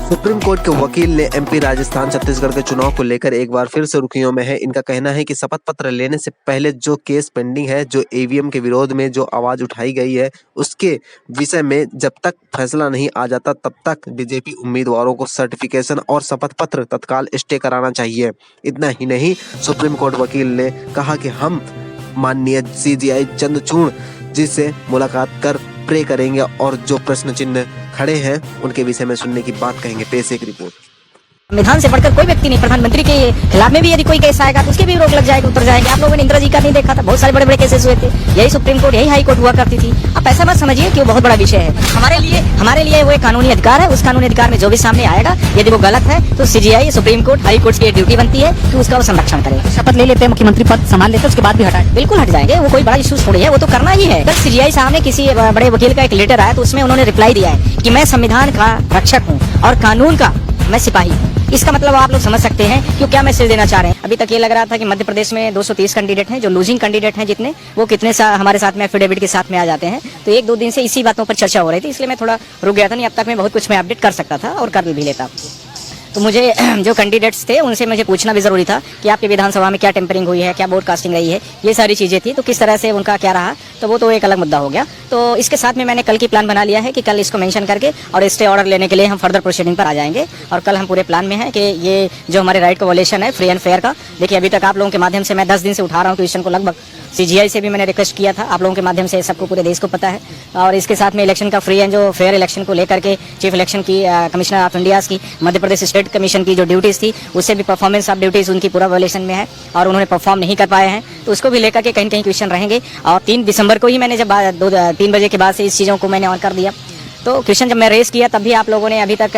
Supreme court के वकील ने एमपी, राजस्थान, छत्तीसगढ़ के चुनाव को लेकर एक बार फिर से सुर्खियों में है। इनका कहना है कि शपथ पत्र लेने से पहले जो केस पेंडिंग है, जो ईवीएम के विरोध में जो आवाज उठाई गई है, उसके विषय में जब तक फैसला नहीं आ जाता तब तक बीजेपी उम्मीदवारों को सर्टिफिकेशन और शपथ पत्र तत्काल स्टे कराना चाहिए। इतना ही नहीं, सुप्रीम कोर्ट वकील ने कहा कि हम माननीय सीजीआई चंद्रचूड़ जी से मुलाकात कर प्रे करेंगे और जो प्रश्न चिन्ह खड़े हैं उनके विषय में सुनने की बात कहेंगे। पेश एक रिपोर्ट। संविधान से बढ़कर कोई व्यक्ति नहीं। प्रधानमंत्री के खिलाफ में भी यदि कोई केस आएगा तो उसके भी रोक लग जाएगी, उतर जाएंगे। आप लोगों ने इंदिरा जी का नहीं देखा था, बहुत सारे बड़े बड़े केसेस हुए थे। यही सुप्रीम कोर्ट, यही हाई कोर्ट हुआ करती थी। आप ऐसा मत समझिए कि वो बहुत बड़ा विषय है। हमारे लिए वो एक कानूनी अधिकार है। उस कानूनी अधिकार में जो भी सामने आएगा, यदि वो गलत है तो CGI, supreme court, high court की ड्यूटी बनती है कि उसका वो संरक्षण करे। शपथ ले लेते हैं, मुख्यमंत्री पद संभाल लेते हैं, उसके बाद भी हटाए, बिल्कुल हट जाएंगे। वो कोई बड़ा इशू थोड़ी है, वो तो करना ही है। अगर सीजीआई सामने किसी बड़े वकील का एक लेटर आया तो उसमें उन्होंने रिप्लाई दिया है कि मैं संविधान का रक्षक हूँ और कानून का मैं सिपाही हूँ। इसका मतलब आप लोग समझ सकते हैं कि क्या मैसेज देना चाह रहे हैं। अभी तक ये लग रहा था कि मध्य प्रदेश में 230 कैंडिडेट हैं, जो लूजिंग कैंडिडेट हैं जितने, वो कितने हमारे साथ में एफिडेविट के साथ में आ जाते हैं। तो एक दो दिन से इसी बातों पर चर्चा हो रही थी, इसलिए मैं थोड़ा रुक गया था। नहीं, अब तक मैं बहुत कुछ मैं अपडेट कर सकता था और कर भी लेता। तो मुझे जो कैंडिडेट्स थे उनसे मुझे पूछना भी जरूरी था कि आपकी विधानसभा में क्या टेम्परिंग हुई है, क्या ब्रॉडकास्टिंग रही है, ये सारी चीज़ें थी। तो किस तरह से उनका क्या रहा, तो वो तो एक अलग मुद्दा हो गया। तो इसके साथ में मैंने कल की प्लान बना लिया है कि कल इसको मेंशन करके और स्टे ऑर्डर लेने के लिए हम फर्दर प्रोसीडिंग पर आ जाएंगे। और कल हम पूरे प्लान में हैं कि ये जो हमारे राइट का वॉलेशन है फ्री एंड फेयर का, देखिए अभी तक आप लोगों के माध्यम से मैं 10 दिन से उठा रहा हूँ क्वेश्चन को। लगभग सीजीआई से भी मैंने रिक्वेस्ट किया था, आप लोगों के माध्यम से सबको पूरे देश को पता है। और इसके साथ में इलेक्शन का फ्री एंड जो फेयर इलेक्शन को लेकर के चीफ इलेक्शन की कमिश्नर ऑफ इंडिया की, मध्य प्रदेश स्टेट कमीशन की जो ड्यूटीज थी, उससे भी परफॉर्मेंस ऑफ ड्यूटीज उनकी पूरा वॉलेशन में है और उन्होंने परफॉर्म नहीं कर पाए हैं। तो उसको भी लेकर के कहीं कहीं क्वेश्चन रहेंगे। और 3 दिसंबर को ही मैंने जब 3 बजे के बाद से इस चीज़ों को मैंने ऑन कर दिया। तो क्वेश्चन जब मैं रेस किया तब भी आप लोगों ने अभी तक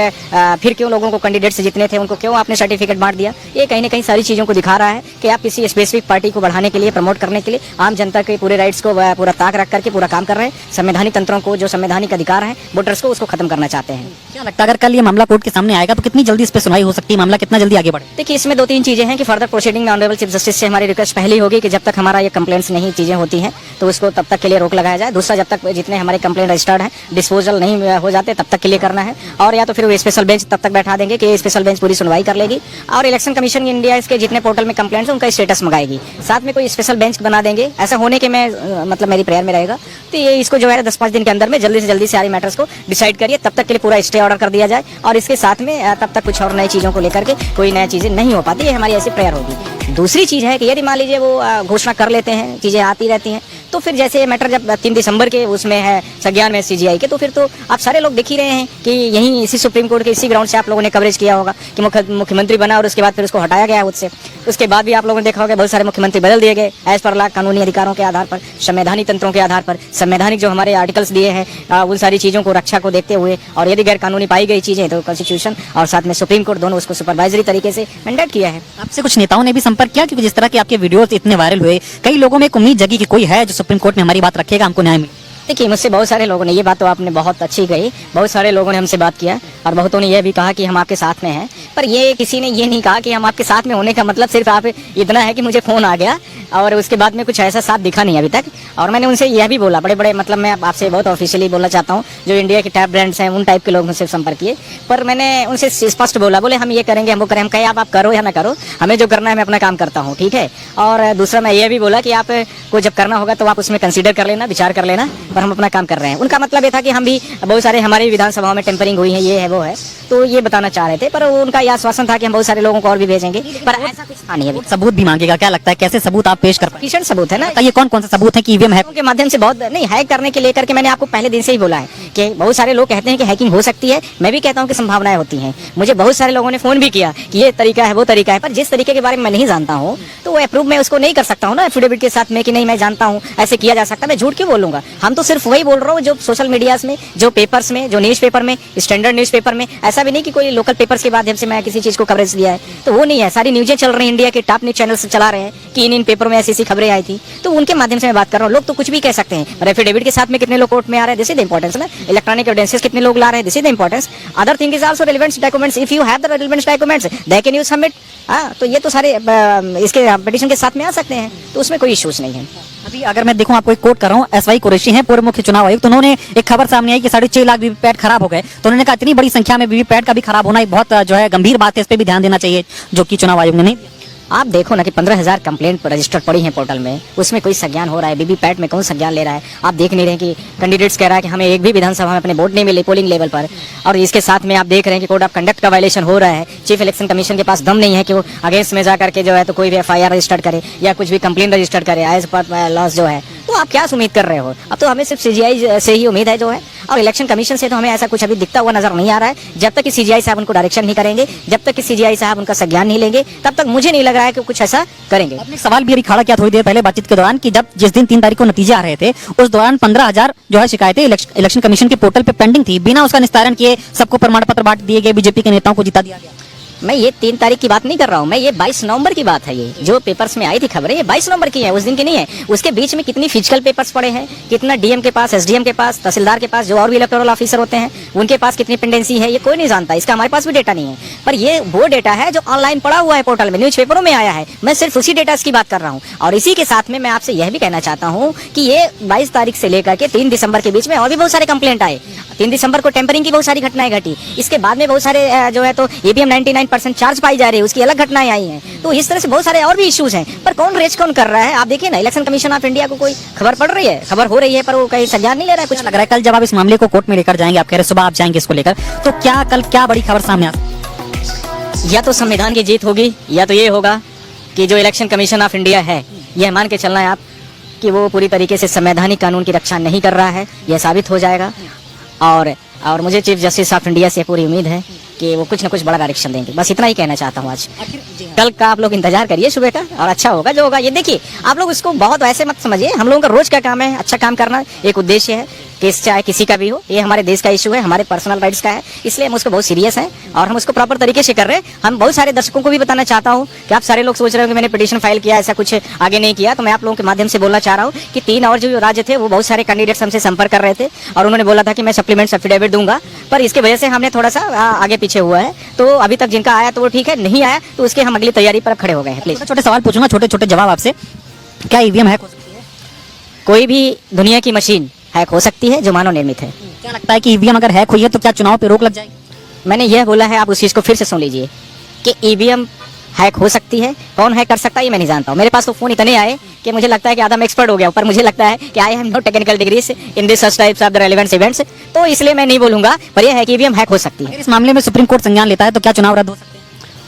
फिर क्यों लोगों को कैंडिडेट से जितने थे उनको क्यों आपने सर्टिफिकेट बांट दिया। ये कहीं ना कहीं सारी चीज़ों को दिखा रहा है कि आप किसी स्पेसिफिक पार्टी को बढ़ाने के लिए, प्रमोट करने के लिए, आम जनता के पूरे राइट्स को पूरा ताक रख करके पूरा काम कर रहे हैं। संवैधानिक तंत्रों को, जो संवैधानिक अधिकार है वोटर्स को, उसको खत्म करना चाहते हैं। क्या लगता है अगर कल ये मामला कोर्ट के सामने आएगा तो कितनी जल्दी इस पर सुनवाई हो सकती है, मामला कितना जल्दी आगे बढ़े? देखिए, इसमें 2-3 चीजें हैं कि फर्दर प्रोसीडिंग में ऑनरेबल चीफ जस्टिस से हमारी रिक्वेस्ट पहली होगी कि जब तक हमारा ये कंप्लेंट्स नहीं चीजें होती हैं तो उसको तब तक के लिए रोक लगाया जाए। दूसरा, जब तक जितने हमारे कंप्लेंट रजिस्टर्ड हैं डिस्पोजल नहीं हो जाते तब तक के लिए करना है। और या तो फिर वो स्पेशल बेंच तब तक बैठा देंगे कि स्पेशल बेंच पूरी सुनवाई कर लेगी और इलेक्शन कमीशन इंडिया इसके जितने पोर्टल में कंप्लेंट्स हैं उनका स्टेटस मंगाएगी। साथ में कोई स्पेशल बेंच बना देंगे। ऐसा होने के मैं मतलब मेरी प्रेयर में रहेगा। तो ये इसको जो है 10-5 दिन के अंदर में जल्दी से जल्दी सारी मैटर्स को डिसाइड करिए, तब तक के लिए पूरा स्टे ऑर्डर कर दिया जाए। और इसके साथ में तब तक कुछ और नई चीज़ों को लेकर के कोई नई चीज़ें नहीं हो पाती, ये हमारी ऐसी प्रेयर होगी। दूसरी चीज़ है कि यदि मान लीजिए वो घोषणा कर लेते हैं, चीज़ें आती रहती हैं, तो फिर जैसे मैटर जब 3 दिसंबर के उसमें है संज्ञान में सीजीआई के, तो फिर तो आप सारे लोग देख ही रहे हैं कि यहीं इसी सुप्रीम कोर्ट के इसी ग्राउंड से आप लोगों ने कवरेज किया होगा कि मुख्यमंत्री बना और उसके बाद फिर उसको हटाया गया उससे। उसके बाद भी आप लोगों ने देखा होगा बहुत सारे मुख्यमंत्री बदल दिए गए एज पर लॉ, कानूनी अधिकारों के आधार पर, संवैधानिक तंत्रों के आधार पर, संवैधानिक जो हमारे आर्टिकल्स दिए हैं उन सारी चीज़ों को रक्षा को देखते हुए। और यदि गैर कानूनी पाई गई चीज़ें तो कॉन्स्टिट्यूशन और साथ में सुप्रीम कोर्ट दोनों उसको सुपरवाइजरी तरीके से मैंडेट किया है। आपसे कुछ नेताओं ने भी संपर्क किया क्योंकि जिस तरह के आपके वीडियोस इतने वायरल हुए, कई लोगों में एक उम्मीद जगी कि कोई है जो सुप्रीम कोर्ट में हमारी बात रखेगा, हमको न्याय मिले। देखिए, मुझसे बहुत सारे लोगों ने, ये बात तो आपने बहुत अच्छी कही, बहुत सारे लोगों ने हमसे बात किया और बहुतों ने यह भी कहा कि हम आपके साथ में हैं। पर ये किसी ने ये नहीं कहा कि हम आपके साथ में होने का मतलब सिर्फ आप इतना है कि मुझे फ़ोन आ गया और उसके बाद में कुछ ऐसा साथ दिखा नहीं अभी तक। और मैंने उनसे यह भी बोला, बड़े बड़े मतलब मैं आपसे बहुत ऑफिशियली बोलना चाहता हूँ, जो इंडिया के टॉप ब्रांड्स हैं उन टाइप के लोग मुझसे संपर्क किए। पर मैंने उनसे स्पष्ट बोला, बोले हम ये करेंगे, हम वो करें। हम कहे आप करो या ना करो, हमें जो करना है मैं अपना काम करता हूँ, ठीक है। और दूसरा मैं ये भी बोला कि आप को जब करना होगा तो आप उसमें कंसीडर कर लेना, विचार कर लेना, पर हम अपना काम कर रहे हैं। उनका मतलब ये था कि हम भी बहुत सारे हमारी विधानसभाओं में टेम्परिंग हुई है, ये है वो है, तो ये बताना चाह रहे थे। पर उनका यह आश्वासन था कि हम बहुत सारे लोगों को और भी भेजेंगे, पर ऐसा कुछ था नहीं। अभी सबूत भी मांगेगा, क्या लगता है कैसे सबूत आप पेश कर पाएंगे? सबूत है ना, ये कौन कौन सा सबूत है कि ईवीएम हैक के माध्यम से बहुत नहीं हैक करने के लेकर के मैंने आपको पहले दिन से ही बोला है कि बहुत सारे लोग कहते हैं कि हैकिंग हो सकती है। मैं भी कहता हूं कि संभावनाएं होती हैं। मुझे बहुत सारे लोगों ने फोन भी किया कि ये तरीका है वो तरीका है, पर जिस तरीके के बारे में मैं नहीं जानता हूं तो वो अप्रूव मैं उसको नहीं कर सकता हूं ना एफिडेविट के साथ में कि नहीं मैं जानता हूं ऐसे किया जा सकता है। मैं झूठ क्यों बोलूंगा? हम तो सिर्फ वही बोल रहा हूँ जो सोशल मीडिया में, जो पेपर्स में, जो न्यूज पेपर में, स्टैंडर्ड न्यूज पेपर में। ऐसा भी नहीं कि कोई लोकल पेपर्स के माध्यम से मैं किसी चीज को कवरेज दिया है, तो वो नहीं है। सारी न्यूजें चल रही हैं, इंडिया के टॉप न्यूज चैनल से चला रहे हैं कि इन पेपरों में ऐसी खबरें आई थी, तो उनके माध्यम से मैं बात कर रहा हूँ। लोग तो कुछ भी कह सकते हैं, पर एफिडेविट के साथ में कितने लोग कोर्ट में आ रहे हैं, दिस इज द इंपॉर्टेंस ना। इलेक्ट्रॉनिक एविडेंसेस कितने लोग ला रहे हैं, this is the importance. Other thing is also relevant documents, if you have the relevant documents they can you submit. तो ये तो सारे इसके पिटीशन के साथ में आ सकते हैं, तो उसमें कोई इश्यूज नहीं है। अभी अगर मैं देखूं, आपको एक कोट कर रहा हूं, एसवाई कुरैशी हैं, पूर्व मुख्य चुनाव आयुक्त, तो उन्होंने एक खबर सामने आई कि 6.5 लाख वीवीपैट खराब हो गए। तो उन्होंने कहा इतनी बड़ी संख्या में वीवीपैट का भी खराब होना एक बहुत जो है गंभीर बात है, इस पे भी ध्यान देना चाहिए, जो कि चुनाव आयोग ने नहीं दिया। आप देखो ना कि 15,000 कंप्लेंट रजिस्टर्ड पड़ी हैं पोर्टल में, उसमें कोई संज्ञान हो रहा है? वीवीपैट में कौन संज्ञान ले रहा है? आप देख नहीं रहे कि कैंडिडेट्स कह रहा है कि हमें एक भी विधानसभा में अपने वोट नहीं मिले पोलिंग लेवल पर, और इसके साथ में आप देख रहे हैं कि कोड ऑफ कंडक्ट का वायलेशन हो रहा है। चीफ इलेक्शन कमीशन के पास दम नहीं है कि वो अगेंस्ट में जाकर के जो है तो कोई भी एफआईआर रजिस्टर्ड करे या कुछ भी कंप्लेंट रजिस्टर्ड करे एज पर लॉस जो है। तो आप क्या उम्मीद कर रहे हो? अब तो हमें सिर्फ सीजीआई से ही उम्मीद है जो है, और इलेक्शन कमीशन से तो हमें ऐसा कुछ अभी दिखता हुआ नजर नहीं आ रहा है। जब तक कि सीजीआई साहब उनको डायरेक्शन नहीं करेंगे, जब तक कि सीजीआई साहब उनका संज्ञान नहीं लेंगे, तब तक मुझे नहीं लग रहा है कि कुछ ऐसा करेंगे। आपने एक सवाल भी अभी खड़ा किया थोड़ी देर पहले बातचीत के दौरान कि जब जिस दिन 3 तारीख को नतीजे आ रहे थे, उस दौरान 15,000 जो है शिकायतें इलेक्शन कमीशन के पोर्टल पे पेंडिंग थी, बिना उसका निस्तारण किए सबको प्रमाण पत्र बांट दिए गए, बीजेपी के नेताओं को जिता दिया गया। मैं ये 3 तारीख की बात नहीं कर रहा हूँ, मैं ये 22 नवंबर की बात है। ये जो पेपर्स में आई थी खबरें, ये 22 नवंबर की है, उस दिन की नहीं है। उसके बीच में कितनी फिजिकल पेपर्स पड़े हैं, कितना डीएम के पास, एसडीएम के पास, तहसीलदार के पास, जो और भी इलेक्टोरल ऑफिसर होते हैं उनके पास कितनी पेंडेंसी है, ये कोई नहीं जानता। इसका हमारे पास भी डेटा नहीं है, पर ये वो डेटा है जो ऑनलाइन पड़ा हुआ है पोर्टल में, न्यूज़पेपरों में आया है। मैं सिर्फ उसी डेटा की बात कर रहा हूँ। और इसी के साथ में मैं आपसे यह भी कहना चाहता हूँ कि ये 22 तारीख से लेकर के 3 दिसंबर के बीच में और भी बहुत सारे कंप्लेंट आए। 3 दिसंबर को टेम्परिंग की बहुत सारी घटनाएं घटी, इसके बाद में बहुत सारे जो है तो ईवीएम 99% चार्ज पाई जा रही है, उसकी अलग घटनाएं आई हैं। तो इस तरह से बहुत सारे और भी इश्यूज हैं, पर कौन रेज कौन कर रहा है? आप देखिए ना, इलेक्शन कमीशन ऑफ इंडिया को कोई खबर पड़ रही है, खबर हो रही है, पर वो कहीं संज्ञान नहीं ले रहा है। कुछ लग रहा है कल जब आप इस मामले को कोर्ट में लेकर जाएंगे, आप कह रहे सुबह आप जाएंगे इसको लेकर, तो क्या कल क्या बड़ी खबर सामने आ सकती है? या तो संविधान की जीत होगी, या तो ये होगा कि जो इलेक्शन कमीशन ऑफ इंडिया है, यह मान के चलना है आप कि वो पूरी तरीके से संवैधानिक कानून की रक्षा नहीं कर रहा है, यह साबित हो जाएगा। और मुझे चीफ जस्टिस ऑफ इंडिया से पूरी उम्मीद है कि वो कुछ ना कुछ बड़ा डायरेक्शन देंगे। बस इतना ही कहना चाहता हूँ आज। कल का आप लोग इंतजार करिए सुबह का, और अच्छा होगा जो होगा। ये देखिए, आप लोग इसको बहुत वैसे मत समझिए, हम लोगों का रोज का काम है अच्छा काम करना, एक उद्देश्य है। केस चाहे किसी का भी हो, ये हमारे देश का इशू है, हमारे पर्सनल राइट्स का है, इसलिए हम उसको बहुत सीरियस हैं और हम उसको प्रॉपर तरीके से कर रहे हैं। हम बहुत सारे दर्शकों को भी बताना चाहता हूँ कि आप सारे लोग सोच रहे हो कि मैंने पिटीशन फाइल किया, ऐसा कुछ आगे नहीं किया। तो मैं आप लोगों के माध्यम से बोलना चाह रहा हूँ कि 3 और जो राज्य थे, वो बहुत सारे कैंडिडेट्स हमसे संपर्क कर रहे थे और उन्होंने बोला था कि मैं सप्लीमेंट एफिडेविट दूंगा, पर इसकी वजह से हमने थोड़ा सा आगे पीछे हुआ है। तो अभी तक जिनका आया तो वो ठीक है, नहीं आया तो उसके हम अगली तैयारी पर खड़े हो गए हैं। प्लीज छोटे सवाल पूछूंगा, छोटे छोटे जवाब आपसे। क्या ईवीएम हैक हो सकती है? कोई भी दुनिया की मशीन हैक हो सकती है जो मानव निर्मित है। क्या लगता है कि ईवीएम अगर हैक हुई है तो क्या चुनाव पे रोक लग जाएगी? मैंने यह बोला है, आप उस चीज को फिर से सुन लीजिए कि ईवीएम हैक हो सकती है। कौन हैक कर सकता है ये मैं नहीं जानता हूँ। मेरे पास तो फोन इतने आए कि मुझे लगता है कि आधा मैं एक्सपर्ट हो गया, पर मुझे लगता है कि I have no technical degrees in this such types of the relevant events, तो इसलिए मैं नहीं बोलूंगा, पर यह है कि ईवीएम हैक हो सकती है। अगर इस मामले में सुप्रीम कोर्ट संज्ञान लेता है तो क्या चुनाव रद्द हो सकते हैं?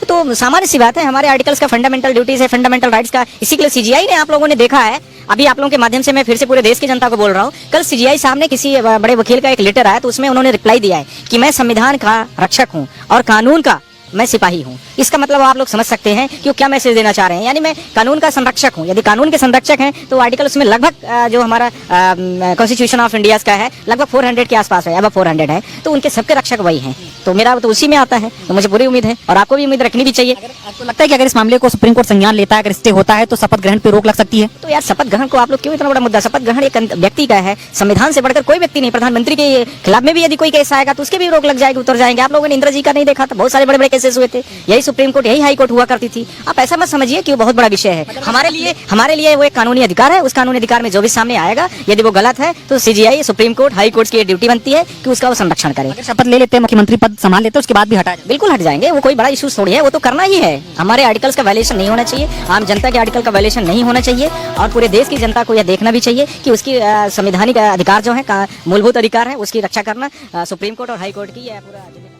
तो सामान्य सी बात है, हमारे आर्टिकल्स का फंडामेंटल ड्यूटीज है, फंडामेंटल राइट्स का, इसी के लिए सीजीआई ने, आप लोगों ने देखा है, अभी आप लोगों के माध्यम से मैं फिर से पूरे देश की जनता को बोल रहा हूँ, कल सीजीआई साहब ने किसी बड़े वकील का एक लेटर आया तो उसमें उन्होंने रिप्लाई दिया है कि मैं संविधान का रक्षक हूँ और कानून का मैं सिपाही हूँ। इसका मतलब आप लोग समझ सकते हैं कि वो क्या मैसेज देना चाह रहे हैं। यानी मैं कानून का संरक्षक हूँ। यदि कानून के संरक्षक हैं तो आर्टिकल उसमें लगभग जो हमारा कॉन्स्टिट्यूशन ऑफ इंडिया का है लगभग 400 के आसपास है, अब 400 है, तो उनके सबके रक्षक वही हैं। तो मेरा तो उसी में आता है, तो मुझे पूरी उम्मीद है और आपको भी उम्मीद रखनी भी चाहिए। आपको लगता है कि अगर इस मामले को सुप्रीम कोर्ट संज्ञान लेता है, अगर स्टे होता है तो शपथ ग्रहण पे रोक लग सकती है? तो यार शपथ ग्रहण को आप लोग क्यों इतना बड़ा मुद्दा? शपथ ग्रहण एक व्यक्ति का है, संविधान से बढ़कर कोई व्यक्ति नहीं। प्रधानमंत्री के खिलाफ में भी यदि कोई केस आएगा तो उसके भी रोक लग जाएगी, उतर जाएंगे। आप लोगों ने इंद्र जी का नहीं देखा था, बहुत सारे बड़े बड़े केसेस हुए थे, यही सुप्रीम कोर्ट, यही हाई कोर्ट हुआ करती थी। आप ऐसा मत समझिए कि वो बहुत बड़ा विषय है हमारे लिए वो एक कानूनी अधिकार है। उस कानूनी अधिकार में जो भी सामने आएगा, यदि वो गलत है तो CGI, supreme court, high court की ड्यूटी बनती है कि उसका वो संरक्षण करे। अगर शपथ ले लेते हैं, मुख्यमंत्री पद संभाल लेते हैं, उसके बाद भी हटा बिल्कुल हट जाएंगे, वो कोई बड़ा इशू थोड़ी है, वो तो करना ही है। हमारे आर्टिकल्स का वायलेशन नहीं होना चाहिए, आम जनता के आर्टिकल का वायलेशन नहीं होना चाहिए और पूरे देश की जनता को यह देखना भी चाहिए कि उसकी संवैधानिक अधिकार जो है, मूलभूत अधिकार है, उसकी रक्षा करना सुप्रीम कोर्ट और हाई कोर्ट की पूरा